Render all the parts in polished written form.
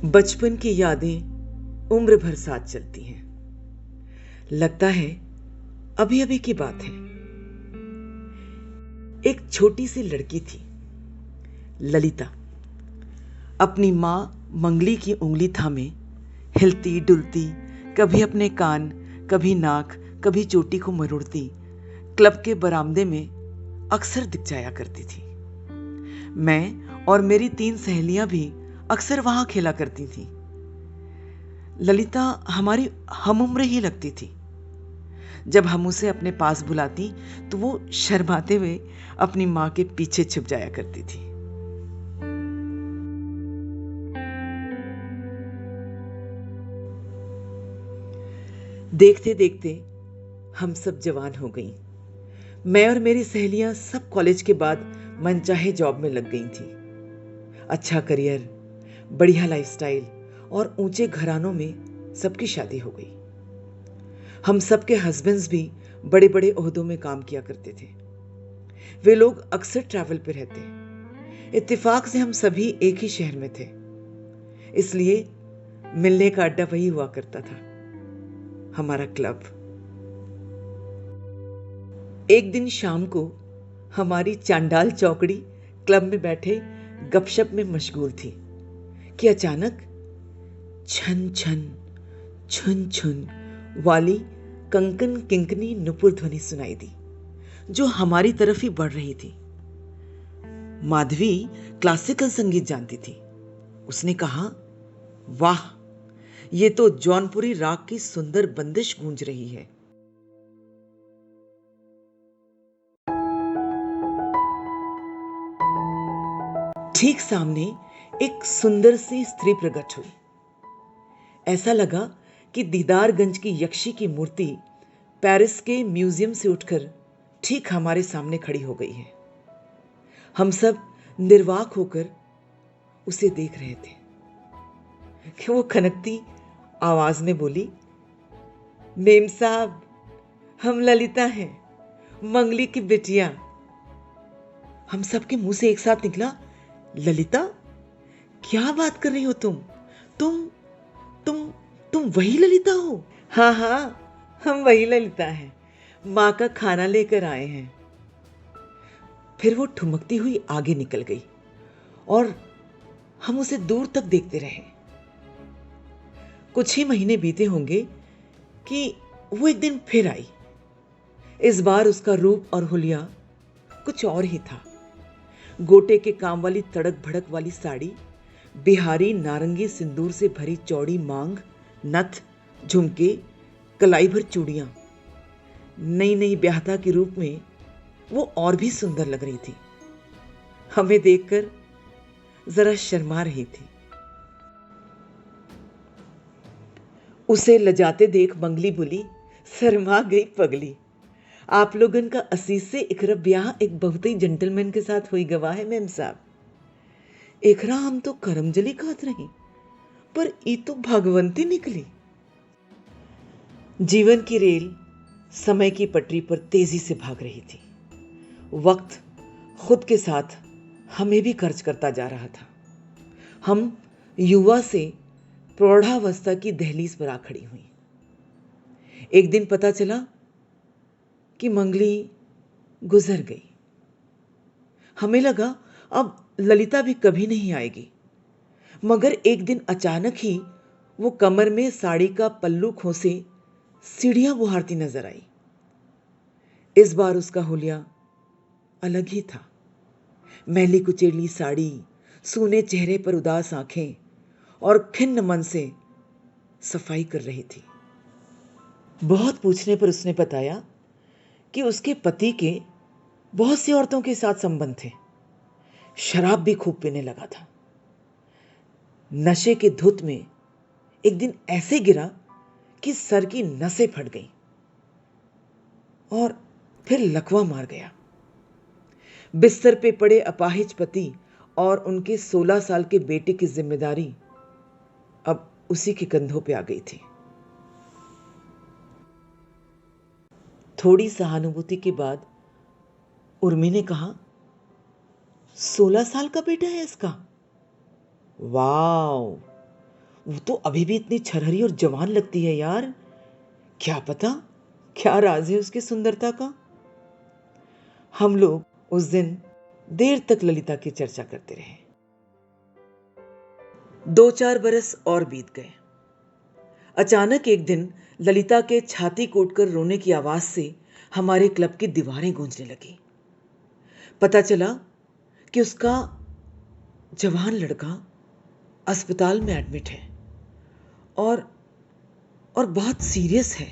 बचपन की यादें उम्र भर साथ चलती हैं। लगता है अभी अभी की बात है। एक छोटी सी लड़की थी, ललिता। अपनी माँ मंगली की उंगली थामे हिलती डुलती, कभी अपने कान, कभी नाक, कभी चोटी को मरोड़ती क्लब के बरामदे में अक्सर दिख जाया करती थी। मैं और मेरी 3 सहेलियां भी अक्सर वहां खेला करती थी। ललिता हमारी हम उम्र ही लगती थी। जब हम उसे अपने पास बुलाती तो वो शर्माते हुए अपनी मां के पीछे छुप जाया करती थी। देखते देखते हम सब जवान हो गईं। मैं और मेरी सहेलियां सब कॉलेज के बाद मनचाहे जॉब में लग गई थी। अच्छा करियर, बढ़िया लाइफस्टाइल और ऊंचे घरानों में सबकी शादी हो गई। हम सबके हस्बैंड्स भी बड़े बड़े ओहदों में काम किया करते थे। वे लोग अक्सर ट्रैवल पे रहते। इत्तेफाक से हम सभी एक ही शहर में थे, इसलिए मिलने का अड्डा वही हुआ करता था, हमारा क्लब। एक दिन शाम को हमारी चांडाल चौकड़ी क्लब में बैठे गपशप में मशगूल थी कि अचानक छन छन छुन छुन वाली कंकन किंकनी नुपुर ध्वनि सुनाई दी, जो हमारी तरफ ही बढ़ रही थी। माधवी क्लासिकल संगीत जानती थी। उसने कहा, वाह, ये तो जौनपुरी राग की सुंदर बंदिश गूंज रही है। ठीक सामने एक सुंदर सी स्त्री प्रकट हुई। ऐसा लगा कि दीदारगंज की यक्षी की मूर्ति पेरिस के म्यूजियम से उठकर ठीक हमारे सामने खड़ी हो गई है। हम सब निर्वाक होकर उसे देख रहे थे कि वो खनकती आवाज में बोली, मेम साहब, हम ललिता हैं, मंगली की बिटिया। हम सबके मुंह से एक साथ निकला, ललिता? क्या बात कर रही हो तुम? तुम वही ललिता हो? हाँ हाँ, हम वही ललिता हैं। माँ का खाना लेकर आए हैं। फिर वो ठुमकती हुई आगे निकल गई और हम उसे दूर तक देखते रहे। कुछ ही महीने बीते होंगे कि वो एक दिन फिर आई। इस बार उसका रूप और हुलिया कुछ और ही था। गोटे के काम वाली तड़क भड़क वाली साड़ी, बिहारी नारंगी सिंदूर से भरी चौड़ी मांग, नथ, झुमके, कलाई भर चूड़ियां। नई नई ब्याहता के रूप में वो और भी सुंदर लग रही थी। हमें देखकर जरा शर्मा रही थी। उसे लजाते देख मंगली बोली, शर्मा गई पगली। आप लोगन का असीस से एकरा ब्याह एक बहुत ही जेंटलमैन के साथ हुई गवाह है मेम साहब। एकरा हम तो करमजली कहत रही, पर ई तो भगवंती निकली। जीवन की रेल समय की पटरी पर तेजी से भाग रही थी। वक्त खुद के साथ हमें भी खर्च करता जा रहा था। हम युवा से प्रौढ़ावस्था की दहलीज पर आ खड़ी हुई। एक दिन पता चला कि मंगली गुजर गई। हमें लगा अब ललिता भी कभी नहीं आएगी, मगर एक दिन अचानक ही वो कमर में साड़ी का पल्लू खोसे सीढ़ियां बुहारती नजर आई। इस बार उसका हुलिया अलग ही था। मैली कुचेली साड़ी, सूने चेहरे पर उदास आंखें और खिन्न मन से सफाई कर रही थी। बहुत पूछने पर उसने बताया कि उसके पति के बहुत सी औरतों के साथ संबंध थे। शराब भी खूब पीने लगा था। नशे के धुत में एक दिन ऐसे गिरा कि सर की नसें फट गईं और फिर लकवा मार गया। बिस्तर पे पड़े अपाहिज पति और उनके 16 साल के बेटे की जिम्मेदारी अब उसी के कंधों पे आ गई थी। थोड़ी सहानुभूति के बाद उर्मी ने कहा, 16 साल का बेटा है इसका? वाओ, वो तो अभी भी इतनी छरहरी और जवान लगती है यार। क्या पता क्या राज है उसकी सुंदरता का। हम लोग उस दिन देर तक ललिता की चर्चा करते रहे। 2-4 बरस और बीत गए। अचानक एक दिन ललिता के छाती कोटकर रोने की आवाज से हमारे क्लब की दीवारें गूंजने लगी। पता चला कि उसका जवान लड़का अस्पताल में एडमिट है और बहुत सीरियस है।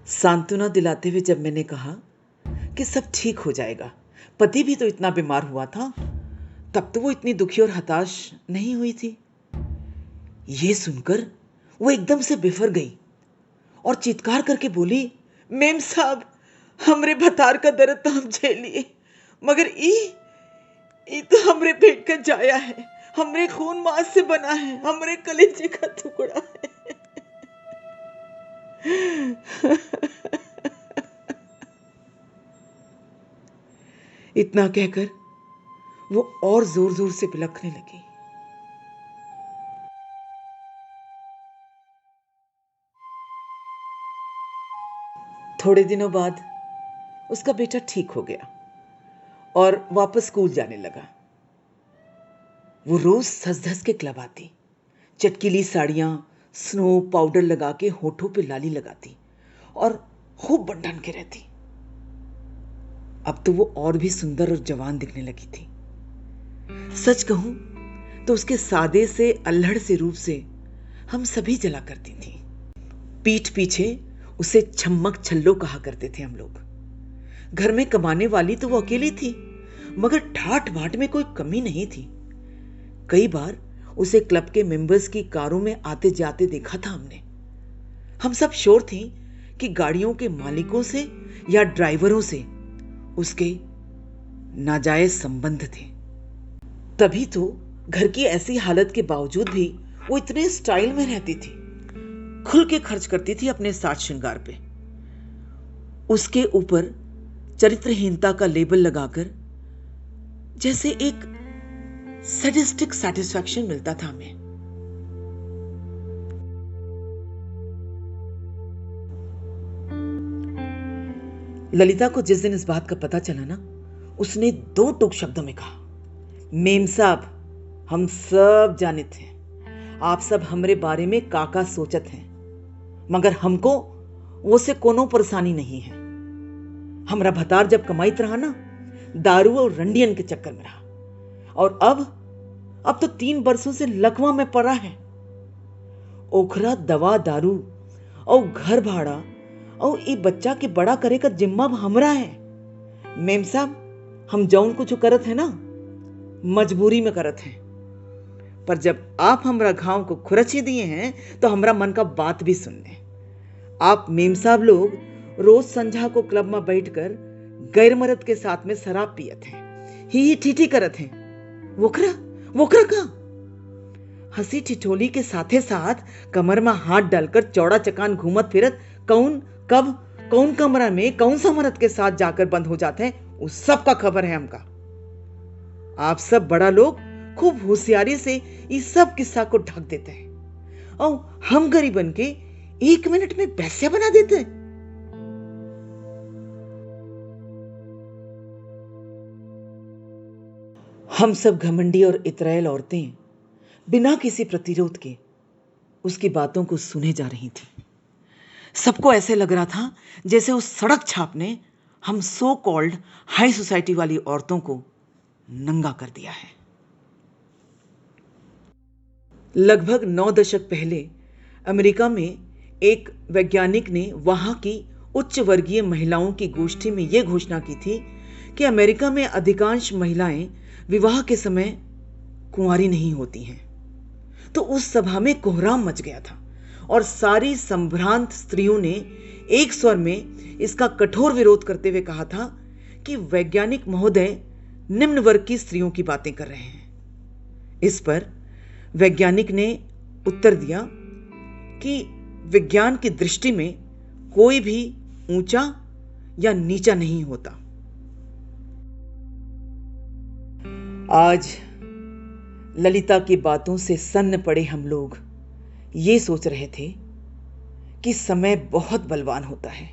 सांत्वना दिलाते हुए जब मैंने कहा कि सब ठीक हो जाएगा, पति भी तो इतना बीमार हुआ था, तब तो वो इतनी दुखी और हताश नहीं हुई थी। ये सुनकर वो एकदम से बिफर गई और चित्कार करके बोली, मेम साहब, हमरे भतार का दर्द तो हम झेल लिए, मगर ई तो हमरे पेट का जाया है, हमरे खून मांस से बना है, हमरे कलेजे का टुकड़ा है। इतना कहकर वो और जोर जोर से बिलखने लगी। थोड़े दिनों बाद उसका बेटा ठीक हो गया और वापस स्कूल जाने लगा। वो रोज सज धज के क्लब आती, चटकीली साड़ियां, स्नो पाउडर लगा के होठों पे लाली लगाती और खूब बन के रहती। अब तो वो और भी सुंदर और जवान दिखने लगी थी। सच कहूं तो उसके सादे से अल्हड़ से रूप से हम सभी जला करती थी। पीठ पीछे उसे छम्मक छल्लो कहा करते थे हम लोग। घर में कमाने वाली तो वो अकेली थी, मगर ठाट बाट में कोई कमी नहीं थी। कई बार उसे क्लब के मेंबर्स की कारों में आते जाते देखा था हमने। हम सब श्योर थी कि गाड़ियों के मालिकों से या ड्राइवरों से उसके नाजायज संबंध थे। तभी तो घर की ऐसी हालत के बावजूद भी वो इतने स्टाइल में रहती थी, खुल के खर्च करती थी अपने साज श्रृंगार पे। उसके ऊपर चरित्रहीनता का लेबल लगाकर जैसे एक सैडिस्टिक सैटिस्फैक्शन मिलता था हमें। ललिता को जिस दिन इस बात का पता चला ना, उसने 2 टूक शब्दों में कहा, मेम साहब, हम सब जाने थे, आप सब हमरे बारे में काका सोचत हैं, मगर हमको वो से कोनो परेशानी नहीं है। हमरा भतार जब कमाइत रहा ना, दारू और रंडियन के चक्कर में रहा, और अब तो 3 बरसों से लकवा में पड़ा है। ओखरा दवा दारू और घर भाड़ा और ये बच्चा के बड़ा करे का जिम्मा हमरा है। मेम साहब, हम जौन कुछ करत है ना, मजबूरी में करत हैं, पर जब आप हमरा घाव को खुरची दिए हैं तो हमरा मन का बात भी सुन लें। आप मेम साहब लोग रोज संझा को क्लब में बैठकर गैर मर्द के साथ में शराब पियत हैं, ही ठीठी करत हैं। वोकरा का हंसी ठिठोली के साथे साथ कमर में हाथ डालकर चौड़ा चकान घूमत फिरत कौन कमरा में कौन सा मर्द के साथ जाकर बंद हो जाते हैं, उस सब का खबर है हमका। आप सब बड़ा लोग खूब होशियारी से इस सब किस्सा को ढक देते हैं और हम गरीबन के 1 मिनट में पैसे बना देते हैं। हम सब घमंडी और इतराइल औरतें बिना किसी प्रतिरोध के उसकी बातों को सुने जा रही थी। सबको ऐसे लग रहा था जैसे उस सड़क छाप ने हम सो कॉल्ड हाई सोसाइटी वाली औरतों को नंगा कर दिया है। लगभग 9 दशक पहले अमेरिका में एक वैज्ञानिक ने वहां की उच्च वर्गीय महिलाओं की गोष्ठी में यह घोषणा की थी कि अमेरिका में अधिकांश महिलाएं विवाह के समय कुंवारी नहीं होती हैं। तो उस सभा में कोहराम मच गया था और सारी संभ्रांत स्त्रियों ने एक स्वर में इसका कठोर विरोध करते हुए कहा था कि वैज्ञानिक महोदय निम्न वर्ग की स्त्रियों की बातें कर रहे हैं। इस पर वैज्ञानिक ने उत्तर दिया कि विज्ञान की दृष्टि में कोई भी ऊंचा या नीचा नहीं होता। आज ललिता की बातों से सन्न पड़े हम लोग ये सोच रहे थे कि समय बहुत बलवान होता है।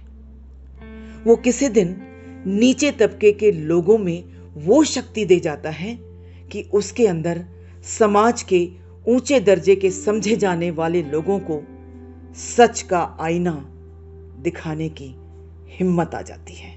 वो किसी दिन नीचे तबके के लोगों में वो शक्ति दे जाता है कि उसके अंदर समाज के ऊंचे दर्जे के समझे जाने वाले लोगों को सच का आईना दिखाने की हिम्मत आ जाती है।